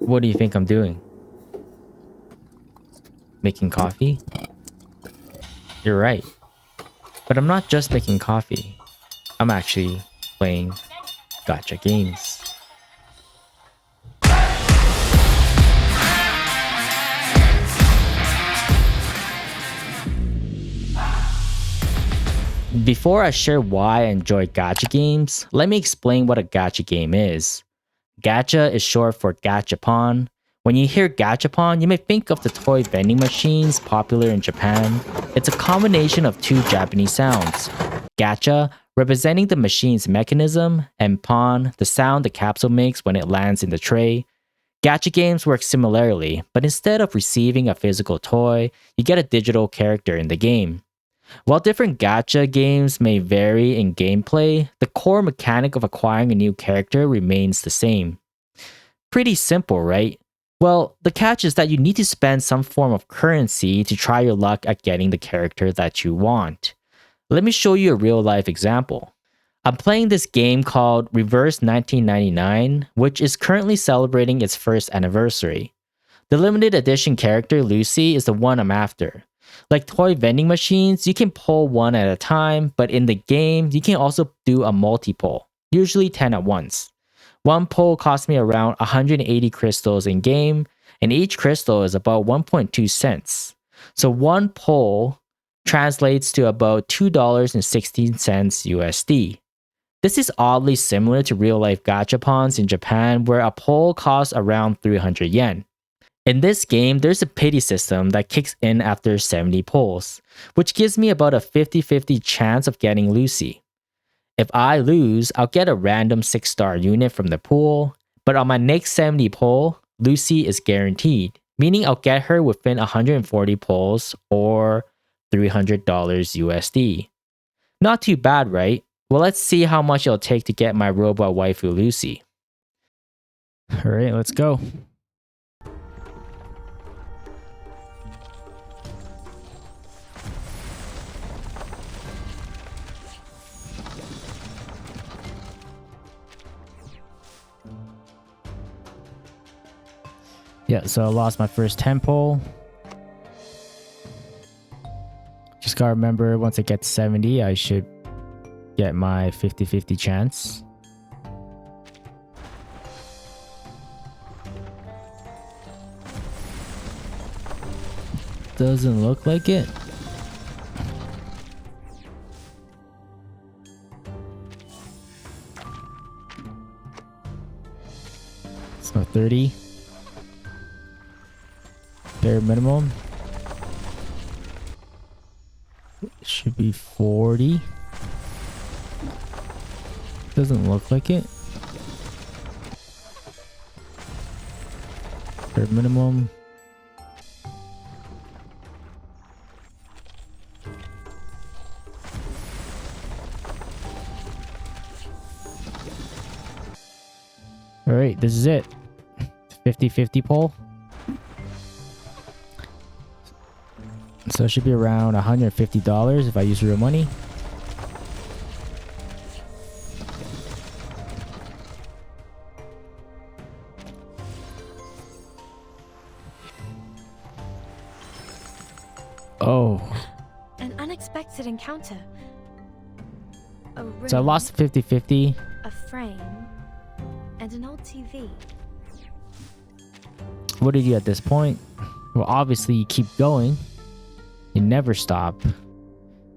What do you think I'm doing? Making coffee? You're right. But I'm not just making coffee. I'm actually playing Gacha Games. Before I share why I enjoy Gacha Games, let me explain what a Gacha game is. Gacha is short for Gachapon. When you hear Gachapon, you may think of the toy vending machines popular in Japan. It's a combination of two Japanese sounds. Gacha, representing the machine's mechanism, and pon, the sound the capsule makes when it lands in the tray. Gacha games work similarly, but instead of receiving a physical toy, you get a digital character in the game. While different gacha games may vary in gameplay, the core mechanic of acquiring a new character remains the same. Pretty simple, right? Well, the catch is that you need to spend some form of currency to try your luck at getting the character that you want. Let me show you a real life example. I'm playing this game called Reverse 1999, which is currently celebrating its first anniversary. The limited edition character Lucy is the one I'm after. Like toy vending machines, you can pull one at a time, but in the game, you can also do a multi-pull, usually 10 at once. One pull costs me around 180 crystals in game, and each crystal is about 1.2 cents. So one pull translates to about $2.16 USD. This is oddly similar to real-life gachapons in Japan, where a pull costs around 300 yen. In this game, there's a pity system that kicks in after 70 pulls, which gives me about a 50-50 chance of getting Lucy. If I lose, I'll get a random 6-star unit from the pool, but on my next 70 pull, Lucy is guaranteed, meaning I'll get her within 140 pulls or $300 USD. Not too bad, right? Well, let's see how much it'll take to get my robot waifu Lucy. Alright, let's go. Yeah, so I lost my first 10 pull. Just gotta remember, once I get to 70, I should get my 50-50 chance. Doesn't look like it. So 30. Bare minimum. It should be 40. Doesn't look like it. Bare minimum. Alright, this is it. 50-50 pull. So it should be around $150 if I use real money. Oh. An unexpected encounter. A room, So I lost 50-50. a frame, and an old TV. What do you do at this point? Well, obviously you keep going. You never stop.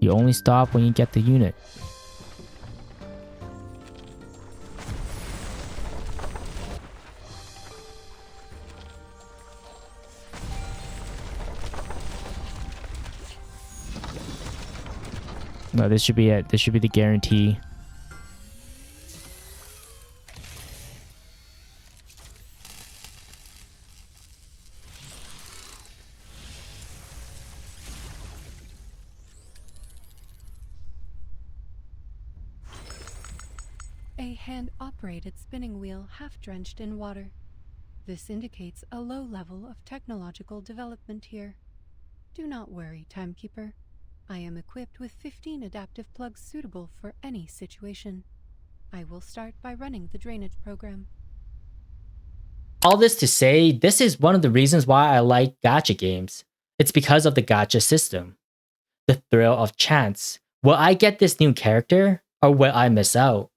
You only stop when you get the unit. No, this should be it. This should be the guarantee. A hand-operated spinning wheel half-drenched in water. This indicates a low level of technological development here. Do not worry, Timekeeper. I am equipped with 15 adaptive plugs suitable for any situation. I will start by running the drainage program. All this to say, this is one of the reasons why I like gacha games. It's because of the gacha system. The thrill of chance. Will I get this new character or will I miss out?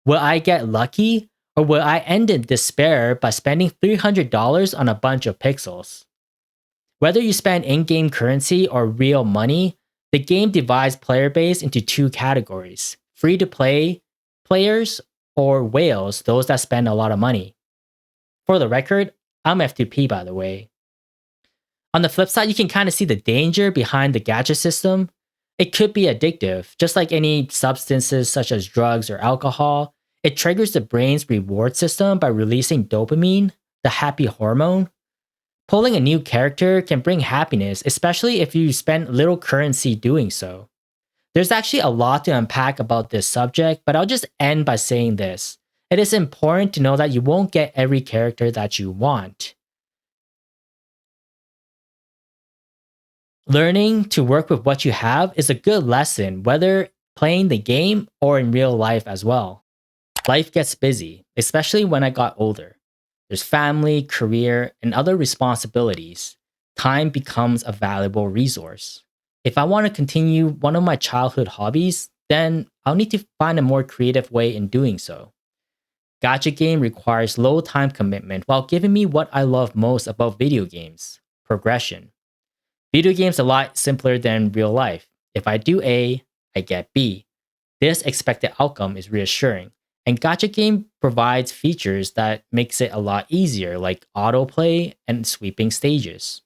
Will I get lucky or will I end in despair by spending $300 on a bunch of pixels? Whether you spend in-game currency or real money, the game divides player base into two categories: free-to-play players or whales, those that spend a lot of money. For the record, I'm F2P by the way. On the flip side, you can kind of see the danger behind the gacha system. It could be addictive, just like any substances such as drugs or alcohol. It triggers the brain's reward system by releasing dopamine, the happy hormone. Pulling a new character can bring happiness, especially if you spend little currency doing so. There's actually a lot to unpack about this subject, but I'll just end by saying this. It is important to know that you won't get every character that you want. Learning to work with what you have is a good lesson, whether playing the game or in real life as well. Life gets busy, especially when I got older. There's family, career, and other responsibilities. Time becomes a valuable resource. If I want to continue one of my childhood hobbies, then I'll need to find a more creative way in doing so. Gacha game requires low time commitment while giving me what I love most about video games: progression. Video games are a lot simpler than real life. If I do A, I get B. This expected outcome is reassuring, and Gacha game provides features that makes it a lot easier, like autoplay and sweeping stages.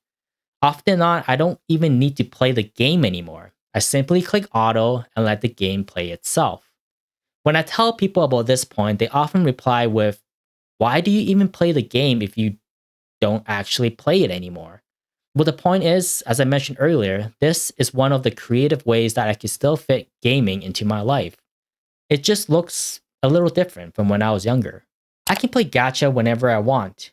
Often not, I don't even need to play the game anymore. I simply click auto and let the game play itself. When I tell people about this point, they often reply with, "Why do you even play the game if you don't actually play it anymore?" Well, the point is, as I mentioned earlier, this is one of the creative ways that I can still fit gaming into my life. It just looks a little different from when I was younger. I can play gacha whenever I want.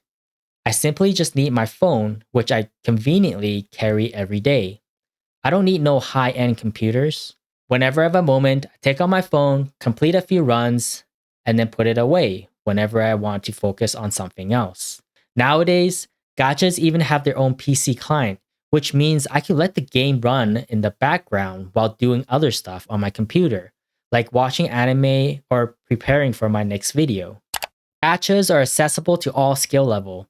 I simply just need my phone, which I conveniently carry every day. I don't need no high-end computers. Whenever I have a moment, I take out my phone, complete a few runs, and then put it away whenever I want to focus on something else. Nowadays, gachas even have their own PC client, which means I can let the game run in the background while doing other stuff on my computer, like watching anime or preparing for my next video. Gachas are accessible to all skill level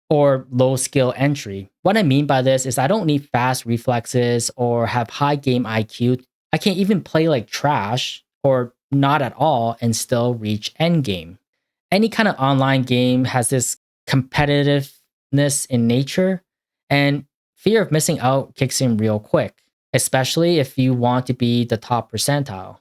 or low skill entry. What I mean by this is I don't need fast reflexes or have high game IQ. I can even play like trash or not at all and still reach endgame. Any kind of online game has this competitiveness in nature, and fear of missing out kicks in real quick, especially if you want to be the top percentile.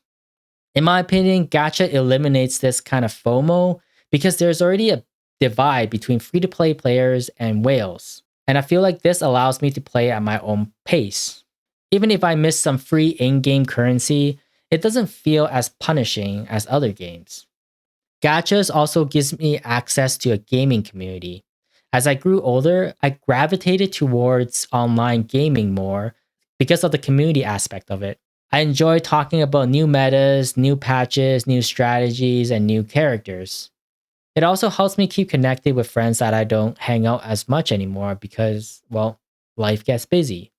In my opinion, gacha eliminates this kind of FOMO because there's already a divide between free-to-play players and whales, and I feel like this allows me to play at my own pace. Even if I miss some free in-game currency, it doesn't feel as punishing as other games. Gachas also gives me access to a gaming community. As I grew older, I gravitated towards online gaming more because of the community aspect of it. I enjoy talking about new metas, new patches, new strategies, and new characters. It also helps me keep connected with friends that I don't hang out as much anymore because, well, life gets busy.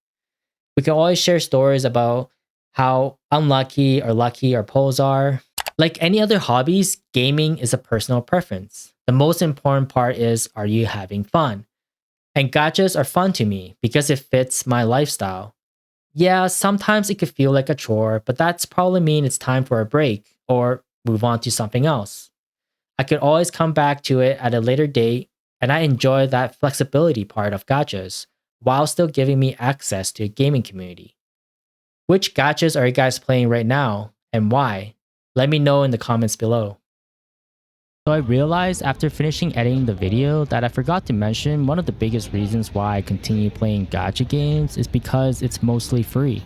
We can always share stories about how unlucky or lucky our polls are. Like any other hobbies, gaming is a personal preference. The most important part is, are you having fun? And gachas are fun to me because it fits my lifestyle. Yeah, sometimes it could feel like a chore, but that's probably mean it's time for a break or move on to something else. I could always come back to it at a later date, and I enjoy that flexibility part of gachas while still giving me access to a gaming community. Which gachas are you guys playing right now and why? Let me know in the comments below. So I realized after finishing editing the video that I forgot to mention one of the biggest reasons why I continue playing gacha games is because it's mostly free.